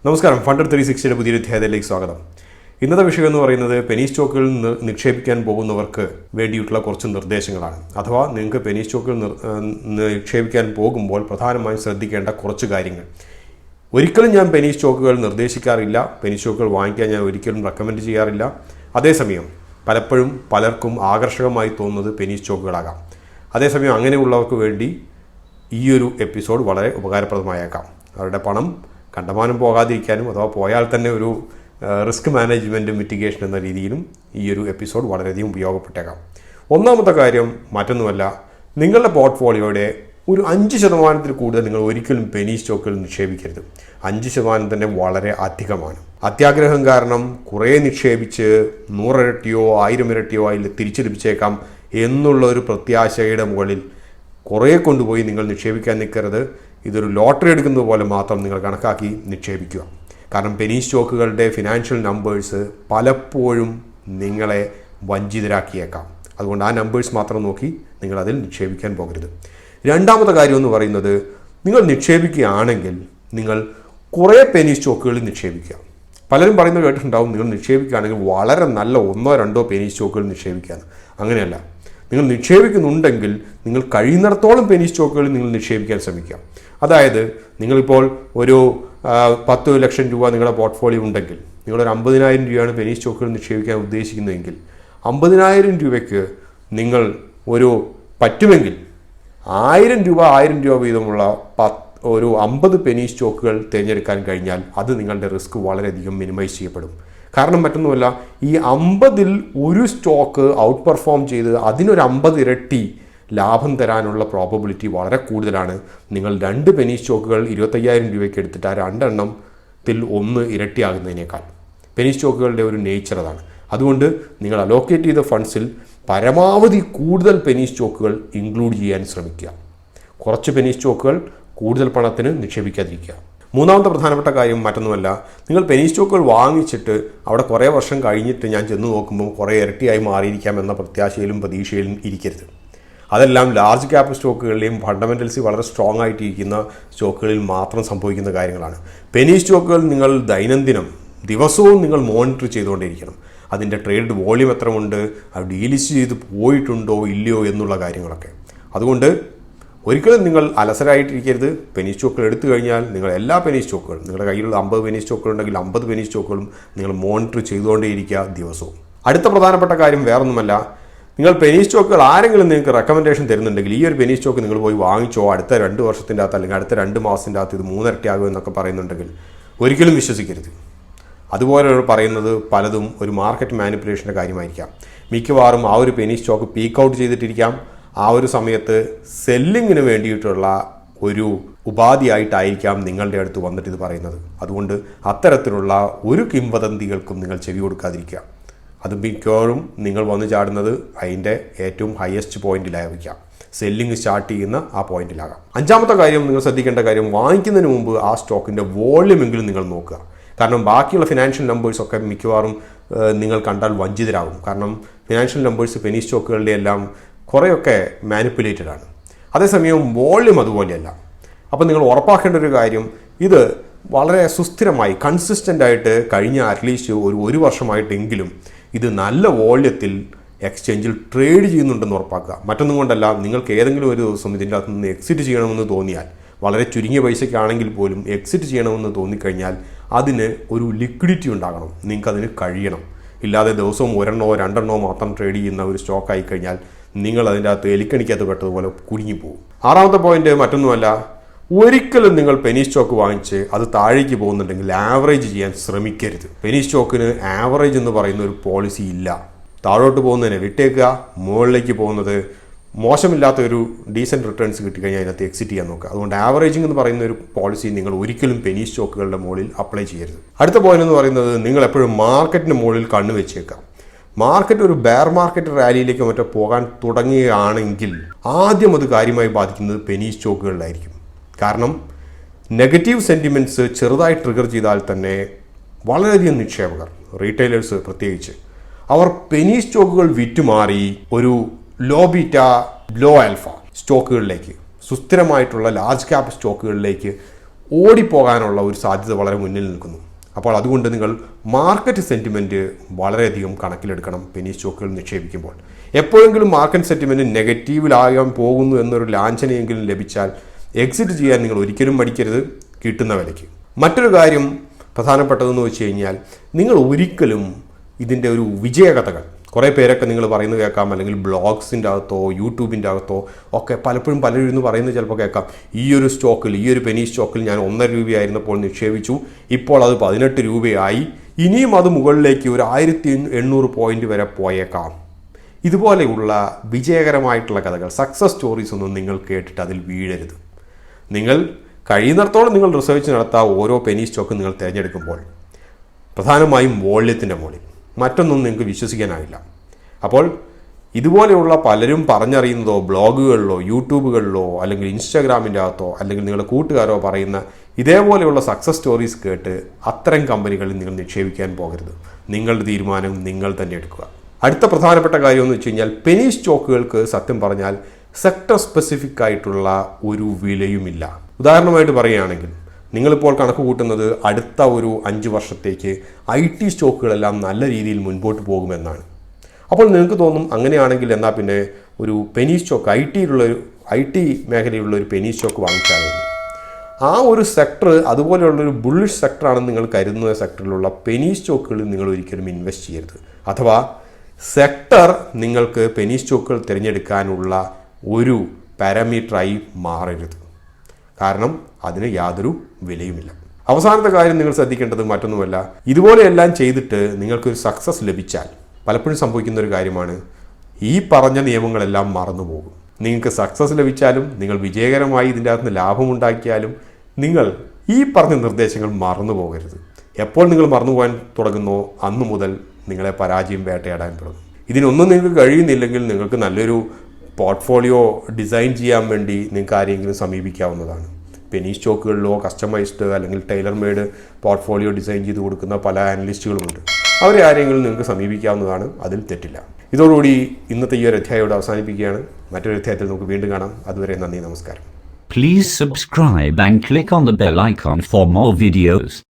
നമസ്കാരം. ഫണ്ടർ 360 പുതിയൊരു അധ്യായത്തിലേക്ക് സ്വാഗതം. ഇന്നത്തെ വിഷയം എന്ന് പറയുന്നത് പെനി സ്റ്റോക്കുകളിൽ നിക്ഷേപിക്കാൻ പോകുന്നവർക്ക് വേണ്ടിയിട്ടുള്ള കുറച്ച് നിർദ്ദേശങ്ങളാണ്. അഥവാ നിങ്ങൾക്ക് പെനി സ്റ്റോക്കുകൾ നിക്ഷേപിക്കാൻ പോകുമ്പോൾ പ്രധാനമായും ശ്രദ്ധിക്കേണ്ട കുറച്ച് കാര്യങ്ങൾ. ഒരിക്കലും ഞാൻ പെനി സ്റ്റോക്കുകൾ നിർദ്ദേശിക്കാറില്ല. പെനി സ്റ്റോക്കുകൾ വാങ്ങിക്കാൻ ഞാൻ ഒരിക്കലും റെക്കമെൻഡ് ചെയ്യാറില്ല. അതേസമയം പലപ്പോഴും പലർക്കും ആകർഷകമായി തോന്നുന്നത് പെനി സ്റ്റോക്കുകളാകാം. അതേസമയം അങ്ങനെയുള്ളവർക്ക് വേണ്ടി ഈയൊരു എപ്പിസോഡ് വളരെ ഉപകാരപ്രദമായേക്കാം. അവരുടെ പണം കണ്ടമാനം പോകാതിരിക്കാനും അഥവാ പോയാൽ തന്നെ ഒരു റിസ്ക് മാനേജ്മെൻറ്റ് മിറ്റിഗേഷൻ എന്ന രീതിയിലും ഈ ഒരു എപ്പിസോഡ് വളരെയധികം ഉപയോഗപ്പെട്ടേക്കാം. ഒന്നാമത്തെ കാര്യം മറ്റൊന്നുമല്ല, നിങ്ങളുടെ പോർട്ട്ഫോളിയോയുടെ ഒരു 5% കൂടുതൽ നിങ്ങൾ ഒരിക്കലും പെനി സ്റ്റോക്കുകൾ നിക്ഷേപിക്കരുത്. 5% തന്നെ വളരെ അധികമാണ്. അത്യാഗ്രഹം കാരണം കുറേ നിക്ഷേപിച്ച് 100 ഇരട്ടിയോ 1000 ഇരട്ടിയോ അതിൽ തിരിച്ചു ലഭിച്ചേക്കാം എന്നുള്ള ഒരു പ്രത്യാശയുടെ മുകളിൽ കുറേ കൊണ്ടുപോയി നിങ്ങൾ നിക്ഷേപിക്കാൻ നിൽക്കരുത്. ഇതൊരു ലോട്ടറി എടുക്കുന്നത് പോലെ മാത്രം നിങ്ങൾ കണക്കാക്കി നിക്ഷേപിക്കുക. കാരണം പെനി സ്റ്റോക്കുകളുടെ ഫിനാൻഷ്യൽ നമ്പേഴ്സ് പലപ്പോഴും നിങ്ങളെ വഞ്ചിതരാക്കിയേക്കാം. അതുകൊണ്ട് ആ നമ്പേഴ്സ് മാത്രം നോക്കി നിങ്ങളതിൽ നിക്ഷേപിക്കാൻ പോകരുത്. രണ്ടാമത്തെ കാര്യം എന്ന് പറയുന്നത്, നിങ്ങൾ നിക്ഷേപിക്കുകയാണെങ്കിൽ നിങ്ങൾ കുറേ പെനി സ്റ്റോക്കുകളിൽ നിക്ഷേപിക്കുക. പലരും പറയുന്നത് കേട്ടിട്ടുണ്ടാവും, നിങ്ങൾ നിക്ഷേപിക്കുകയാണെങ്കിൽ വളരെ നല്ല 1-2 പെനി സ്റ്റോക്കുകൾ നിക്ഷേപിക്കുകയാണ്. അങ്ങനെയല്ല. നിങ്ങൾ നിക്ഷേപിക്കുന്നുണ്ടെങ്കിൽ നിങ്ങൾ കഴിയുന്നിടത്തോളം പെനി സ്റ്റോക്കുകളിൽ നിങ്ങൾ നിക്ഷേപിക്കാൻ ശ്രമിക്കുക. അതായത് നിങ്ങളിപ്പോൾ ഒരു 10 ലക്ഷം രൂപ നിങ്ങളുടെ പോർട്ട്ഫോളിയോ ഉണ്ടെങ്കിൽ നിങ്ങളൊരു 50,000 രൂപയാണ് പെനി സ്റ്റോക്കുകൾ നിക്ഷേപിക്കാൻ ഉദ്ദേശിക്കുന്നതെങ്കിൽ 50,000 രൂപയ്ക്ക് നിങ്ങൾ പറ്റുമെങ്കിൽ 1,000 രൂപ വീതമുള്ള ഒരു 50 പെനി സ്റ്റോക്കുകൾ തിരഞ്ഞെടുക്കാൻ കഴിഞ്ഞാൽ അത് നിങ്ങളുടെ റിസ്ക് വളരെയധികം മിനിമൈസ് ചെയ്യപ്പെടും. കാരണം മറ്റൊന്നുമല്ല, ഈ 50-ൽ ഒരു സ്റ്റോക്ക് ഔട്ട് പെർഫോം ചെയ്ത് അതിനൊരു 50 ഇരട്ടി ലാഭം തരാനുള്ള പ്രോബബിലിറ്റി വളരെ കൂടുതലാണ്. നിങ്ങൾ 2 പെനി സ്റ്റോക്കുകൾ 25,000 രൂപയ്ക്ക് എടുത്തിട്ട് ആ 2 എണ്ണത്തിൽ 1 ഇരട്ടിയാകുന്നതിനേക്കാൾ. പെനി സ്റ്റോക്കുകളുടെ ഒരു നേച്ചർ അതാണ്. അതുകൊണ്ട് നിങ്ങൾ അലോക്കേറ്റ് ചെയ്ത ഫണ്ട്സിൽ പരമാവധി കൂടുതൽ പെനി സ്റ്റോക്കുകൾ ഇൻക്ലൂഡ് ചെയ്യാൻ ശ്രമിക്കുക. കുറച്ച് പെനി സ്റ്റോക്കുകൾ കൂടുതൽ പണത്തിന് നിക്ഷേപിക്കാതിരിക്കുക. മൂന്നാമത്തെ പ്രധാനപ്പെട്ട കാര്യം മറ്റൊന്നുമല്ല, നിങ്ങൾ പെനി സ്റ്റോക്കുകൾ വാങ്ങിച്ചിട്ട് അവിടെ കുറേ വർഷം കഴിഞ്ഞിട്ട് ഞാൻ ചെന്ന് നോക്കുമ്പോൾ കുറേ ഇരട്ടിയായി മാറിയിരിക്കാം എന്ന പ്രത്യാശയിലും പ്രതീക്ഷയിലും ഇരിക്കരുത്. അതെല്ലാം ലാർജ് ക്യാപ്പ് സ്റ്റോക്കുകളിലെയും ഫണ്ടമെൻ്റൽസ് വളരെ സ്ട്രോങ് ആയിട്ടിരിക്കുന്ന സ്റ്റോക്കുകളിൽ മാത്രം സംഭവിക്കുന്ന കാര്യങ്ങളാണ്. പെനി സ്റ്റോക്കുകൾ നിങ്ങൾ ദൈനംദിനം ദിവസവും നിങ്ങൾ മോണിറ്റർ ചെയ്തുകൊണ്ടിരിക്കണം. അതിൻ്റെ ട്രേഡ് വോള്യൂം എത്രയുണ്ട്, അത് ഡീലിസ്റ്റ് ചെയ്ത് പോയിട്ടുണ്ടോ ഇല്ലയോ എന്നുള്ള കാര്യങ്ങളൊക്കെ. അതുകൊണ്ട് ഒരിക്കലും നിങ്ങൾ അലസരായിട്ടിരിക്കരുത്. പെനി സ്റ്റോക്കുകൾ എടുത്തു കഴിഞ്ഞാൽ നിങ്ങൾ എല്ലാ പെനി സ്റ്റോക്കുകളും, നിങ്ങളുടെ കയ്യിലുള്ള 50 പെനി സ്റ്റോക്കുകൾ ഉണ്ടെങ്കിൽ 50 പെനി സ്റ്റോക്കുകളും നിങ്ങൾ മോണിറ്റർ ചെയ്തുകൊണ്ടേയിരിക്കുക ദിവസവും. അടുത്ത പ്രധാനപ്പെട്ട കാര്യം വേറൊന്നുമല്ല, നിങ്ങൾ പെനി സ്റ്റോക്കുകൾ ആരെങ്കിലും നിങ്ങൾക്ക് റെക്കമെൻഡേഷൻ തരുന്നുണ്ടെങ്കിൽ ഈ ഒരു പെനി സ്റ്റോക്ക് നിങ്ങൾ പോയി വാങ്ങിച്ചോ, അടുത്ത 2 വർഷത്തിൻ്റെ അകത്ത് അല്ലെങ്കിൽ അടുത്ത 2 മാസത്തിൻ്റെ അകത്ത് ഇത് 3 ഇരട്ടിയാകും എന്നൊക്കെ പറയുന്നുണ്ടെങ്കിൽ ഒരിക്കലും വിശ്വസിക്കരുത്. അതുപോലെ പറയുന്നത് പലതും ഒരു മാർക്കറ്റ് മാനിപ്പുലേഷൻ്റെ കാര്യമായിരിക്കാം. മിക്കവാറും ആ ഒരു പെനി സ്റ്റോക്ക് പീക്ക് ഔട്ട് ചെയ്തിട്ടിരിക്കാം. ആ ഒരു സമയത്ത് സെല്ലിങ്ങിന് വേണ്ടിയിട്ടുള്ള ഒരു ഉപാധിയായിട്ടായിരിക്കാം നിങ്ങളുടെ അടുത്ത് വന്നിട്ട് ഇത് പറയുന്നത്. അതുകൊണ്ട് അത്തരത്തിലുള്ള ഒരു കിംവദന്തികൾക്കും നിങ്ങൾ ചെവി കൊടുക്കാതിരിക്കുക. അത് മിക്കവാറും നിങ്ങൾ വന്നു ചാടുന്നത് അതിൻ്റെ ഏറ്റവും ഹയസ്റ്റ് പോയിന്റിലായിരിക്കാം. സെല്ലിങ് സ്റ്റാർട്ട് ചെയ്യുന്ന ആ പോയിന്റിലാകാം. അഞ്ചാമത്തെ കാര്യം നിങ്ങൾ ശ്രദ്ധിക്കേണ്ട കാര്യം, വാങ്ങിക്കുന്നതിന് മുമ്പ് ആ സ്റ്റോക്കിൻ്റെ വോള്യൂമെങ്കിലും നിങ്ങൾ നോക്കുക. കാരണം ബാക്കിയുള്ള ഫിനാൻഷ്യൽ നമ്പേഴ്സൊക്കെ മിക്കവാറും നിങ്ങൾ കണ്ടാൽ വഞ്ചിതരാകും. കാരണം ഫിനാൻഷ്യൽ നമ്പേഴ്സ് പെനി സ്റ്റോക്കുകളുടെ എല്ലാം കുറേയൊക്കെ മാനിപ്പുലേറ്റഡ് ആണ്. അതേസമയം വോള്യൂം അതുപോലെയല്ല. അപ്പോൾ നിങ്ങൾ ഉറപ്പാക്കേണ്ട ഒരു കാര്യം, ഇത് വളരെ സുസ്ഥിരമായി കൺസിസ്റ്റൻ്റ് ആയിട്ട് കഴിഞ്ഞ അറ്റ്ലീസ്റ്റ് ഒരു വർഷമായിട്ടെങ്കിലും ഇത് നല്ല വോള്യത്തിൽ എക്സ്ചേഞ്ചിൽ ട്രേഡ് ചെയ്യുന്നുണ്ടെന്ന് ഉറപ്പാക്കുക. മറ്റൊന്നും കൊണ്ടല്ല, നിങ്ങൾക്ക് ഏതെങ്കിലും ഒരു ദിവസം ഇതിൻ്റെ അകത്ത് നിന്ന് എക്സിറ്റ് ചെയ്യണമെന്ന് തോന്നിയാൽ, വളരെ ചുരുങ്ങിയ പൈസയ്ക്കാണെങ്കിൽ പോലും എക്സിറ്റ് ചെയ്യണമെന്ന് തോന്നിക്കഴിഞ്ഞാൽ അതിന് ഒരു ലിക്വിഡിറ്റി ഉണ്ടാകണം. നിങ്ങൾക്കതിന് കഴിയണം. ഇല്ലാതെ ദിവസവും 1-2 മാത്രം ട്രേഡ് ചെയ്യുന്ന ഒരു സ്റ്റോക്ക് ആയിക്കഴിഞ്ഞാൽ നിങ്ങൾ അതിൻ്റെ അകത്ത് എലിക്കണിക്കകത്ത് പെട്ടതുപോലെ കുടുങ്ങിപ്പോകും. ആറാമത്തെ പോയിന്റ് മറ്റൊന്നുമല്ല, ഒരിക്കലും നിങ്ങൾ പെനി സ്റ്റോക്ക് വാങ്ങിച്ച് അത് താഴേക്ക് പോകുന്നുണ്ടെങ്കിൽ ആവറേജ് ചെയ്യാൻ ശ്രമിക്കരുത്. പെനി സ്റ്റോക്കിന് ആവറേജ് എന്ന് പറയുന്ന ഒരു പോളിസി ഇല്ല. താഴോട്ട് പോകുന്നതിനെ വിട്ടേക്കുക, മുകളിലേക്ക് പോകുന്നത് മോശമില്ലാത്ത ഒരു ഡീസൻറ്റ് റിട്ടേൺസ് കിട്ടിക്കഴിഞ്ഞാൽ അതിനകത്ത് എക്സിറ്റ് ചെയ്യാൻ നോക്കുക. അതുകൊണ്ട് ആവറേജിംഗ് എന്ന് പറയുന്ന ഒരു പോളിസി നിങ്ങൾ ഒരിക്കലും പെനി സ്റ്റോക്കുകളുടെ മുകളിൽ അപ്ലൈ ചെയ്യരുത്. അടുത്ത പോയിന്റ് എന്ന് പറയുന്നത്, നിങ്ങൾ എപ്പോഴും മാർക്കറ്റിന് മുകളിൽ കണ്ണു വെച്ചേക്കാം. മാർക്കറ്റ് ഒരു ബെയർ മാർക്കറ്റ് റാലിയിലേക്ക് മറ്റോ പോകാൻ തുടങ്ങുകയാണെങ്കിൽ ആദ്യം അത് കാര്യമായി ബാധിക്കുന്നത് പെനി സ്റ്റോക്കുകളിലായിരിക്കും. കാരണം നെഗറ്റീവ് സെൻറ്റിമെൻറ്റ്സ് ചെറുതായി ട്രിഗർ ചെയ്താൽ തന്നെ വളരെയധികം നിക്ഷേപകർ, റീറ്റെയിലേഴ്സ് പ്രത്യേകിച്ച്, അവർ പെനി സ്റ്റോക്കുകൾ വിറ്റുമാറി ഒരു ലോ ബീറ്റ ലോ ആൽഫ സ്റ്റോക്കുകളിലേക്ക്, സുസ്ഥിരമായിട്ടുള്ള ലാർജ് ക്യാപ്പ് സ്റ്റോക്കുകളിലേക്ക് ഓടിപ്പോകാനുള്ള ഒരു സാധ്യത വളരെ മുന്നിൽ നിൽക്കുന്നു. അപ്പോൾ അതുകൊണ്ട് നിങ്ങൾ മാർക്കറ്റ് സെൻറ്റിമെൻറ്റ് വളരെയധികം കണക്കിലെടുക്കണം പെനി സ്റ്റോക്കുകൾ നിക്ഷേപിക്കുമ്പോൾ. എപ്പോഴെങ്കിലും മാർക്കറ്റ് സെൻറ്റിമെൻറ്റ് നെഗറ്റീവിലാകാൻ പോകുന്നു എന്നൊരു ലാഞ്ചനയെങ്കിലും ലഭിച്ചാൽ എക്സിറ്റ് ചെയ്യാൻ നിങ്ങൾ ഒരിക്കലും മടിക്കരുത്, കിട്ടുന്ന വിലയ്ക്ക്. മറ്റൊരു കാര്യം പ്രധാനപ്പെട്ടതെന്ന് വെച്ച് കഴിഞ്ഞാൽ, നിങ്ങൾ ഒരിക്കലും ഇതിൻ്റെ ഒരു വിജയകഥകൾ കുറേ പേരൊക്കെ നിങ്ങൾ പറയുന്നത് കേൾക്കാം, അല്ലെങ്കിൽ ബ്ലോഗ്സിൻ്റെ അകത്തോ യൂട്യൂബിൻ്റെ അകത്തോ ഒക്കെ പലപ്പോഴും പലരും ഇരുന്ന് പറയുന്നത് ചിലപ്പോൾ കേൾക്കാം. ഈ ഒരു പെനി സ്റ്റോക്കിൽ ഞാൻ 1.5 രൂപയായിരുന്നപ്പോൾ നിക്ഷേപിച്ചു, ഇപ്പോൾ അത് 18 രൂപയായി, ഇനിയും അത് മുകളിലേക്ക് ഒരു 1800 പോയിന്റ് വരെ പോയേക്കാം. ഇതുപോലെയുള്ള വിജയകരമായിട്ടുള്ള കഥകൾ, സക്സസ് സ്റ്റോറീസ് ഒന്നും നിങ്ങൾ കേട്ടിട്ട് അതിൽ വീഴരുത്. നിങ്ങൾ കഴിയുന്നിടത്തോളം നിങ്ങൾ റിസർച്ച് നടത്താൻ ഓരോ പെനി സ്റ്റോക്ക് നിങ്ങൾ തിരഞ്ഞെടുക്കുമ്പോൾ പ്രധാനമായും വോള്യത്തിൻ്റെ മുകളിൽ, മറ്റൊന്നും നിങ്ങൾക്ക് വിശ്വസിക്കാനാവില്ല. അപ്പോൾ ഇതുപോലെയുള്ള പലരും പറഞ്ഞറിയുന്നതോ ബ്ലോഗുകളിലോ യൂട്യൂബുകളിലോ അല്ലെങ്കിൽ ഇൻസ്റ്റാഗ്രാമിൻ്റെ അകത്തോ അല്ലെങ്കിൽ നിങ്ങളുടെ കൂട്ടുകാരോ പറയുന്ന ഇതേപോലെയുള്ള സക്സസ് സ്റ്റോറീസ് കേട്ട് അത്തരം കമ്പനികളിൽ നിങ്ങൾ നിക്ഷേപിക്കാൻ പോകരുത്. നിങ്ങളുടെ തീരുമാനം നിങ്ങൾ തന്നെ എടുക്കുക. അടുത്ത പ്രധാനപ്പെട്ട കാര്യം എന്ന് വെച്ച് കഴിഞ്ഞാൽ, പെനി സ്റ്റോക്കുകൾക്ക് സത്യം പറഞ്ഞാൽ സെക്ടർ സ്പെസിഫിക് ആയിട്ടുള്ള ഒരു വിലയുമില്ല. ഉദാഹരണമായിട്ട് പറയുകയാണെങ്കിൽ, നിങ്ങളിപ്പോൾ കണക്ക് കൂട്ടുന്നത് അടുത്ത ഒരു 5 വർഷത്തേക്ക് IT സ്റ്റോക്കുകളെല്ലാം നല്ല രീതിയിൽ മുൻപോട്ട് പോകുമെന്നാണ്. അപ്പോൾ നിങ്ങൾക്ക് തോന്നും അങ്ങനെയാണെങ്കിൽ എന്നാൽ പിന്നെ ഒരു പെനി സ്റ്റോക്ക് IT മേഖലയിലുള്ള ഒരു പെനി സ്റ്റോക്ക് വാങ്ങിച്ചാൽ മതി. ആ ഒരു സെക്ടർ അതുപോലെയുള്ളൊരു ബുള്ളിഷ് സെക്ടറാണെന്ന് നിങ്ങൾ കരുതുന്ന സെക്ടറിലുള്ള പെനി സ്റ്റോക്കുകളിൽ നിങ്ങൾ ഒരിക്കലും ഇൻവെസ്റ്റ് ചെയ്യരുത്. അഥവാ സെക്ടർ നിങ്ങൾക്ക് പെനി സ്റ്റോക്കുകൾ തിരഞ്ഞെടുക്കാനുള്ള ഒരു പാരാമീറ്ററായി മാറരുത്. കാരണം അതിന് യാതൊരു വിലയുമില്ല. അവസാനത്തെ കാര്യം നിങ്ങൾ ശ്രദ്ധിക്കേണ്ടത് മറ്റൊന്നുമല്ല, ഇതുപോലെയെല്ലാം ചെയ്തിട്ട് നിങ്ങൾക്കൊരു സക്സസ് ലഭിച്ചാൽ പലപ്പോഴും സംഭവിക്കുന്ന ഒരു കാര്യമാണ്, ഈ പറഞ്ഞ നിയമങ്ങളെല്ലാം മറന്നുപോകും. നിങ്ങൾക്ക് സക്സസ് ലഭിച്ചാലും നിങ്ങൾ വിജയകരമായി ഇതിൻ്റെ അകത്ത് ലാഭമുണ്ടാക്കിയാലും നിങ്ങൾ ഈ പറഞ്ഞ നിർദ്ദേശങ്ങൾ മറന്നു പോകരുത്. എപ്പോൾ നിങ്ങൾ മറന്നുപോകാൻ തുടങ്ങുന്നോ അന്നു മുതൽ നിങ്ങളെ പരാജയം വേട്ടയാടാൻ തുടങ്ങും. ഇതിനൊന്നും നിങ്ങൾക്ക് കഴിയുന്നില്ലെങ്കിൽ നിങ്ങൾക്ക് നല്ലൊരു പോർട്ട്ഫോളിയോ ഡിസൈൻ ചെയ്യാൻ വേണ്ടി നിങ്ങൾക്ക് ആരെങ്കിലും സമീപിക്കാവുന്നതാണ്. പെനി സ്റ്റോക്കുകളിലോ കസ്റ്റമൈസ്ഡ് അല്ലെങ്കിൽ ടൈലർ മെയ്ഡ് പോർട്ട്ഫോളിയോ ഡിസൈൻ ചെയ്ത് കൊടുക്കുന്ന പല അനലിസ്റ്റുകളുമുണ്ട്. അവരെ ആരെങ്കിലും നിങ്ങൾക്ക് സമീപിക്കാവുന്നതാണ്, അതിൽ തെറ്റില്ല. ഇതോടുകൂടി ഇന്നത്തെ ഈ ഒരു അധ്യായം അവസാനിപ്പിക്കുകയാണ്. മറ്റൊരു അധ്യായത്തിൽ നമുക്ക് വീണ്ടും കാണാം. അതുവരെ നന്ദി, നമസ്കാരം. Please subscribe and click on the bell icon for more videos.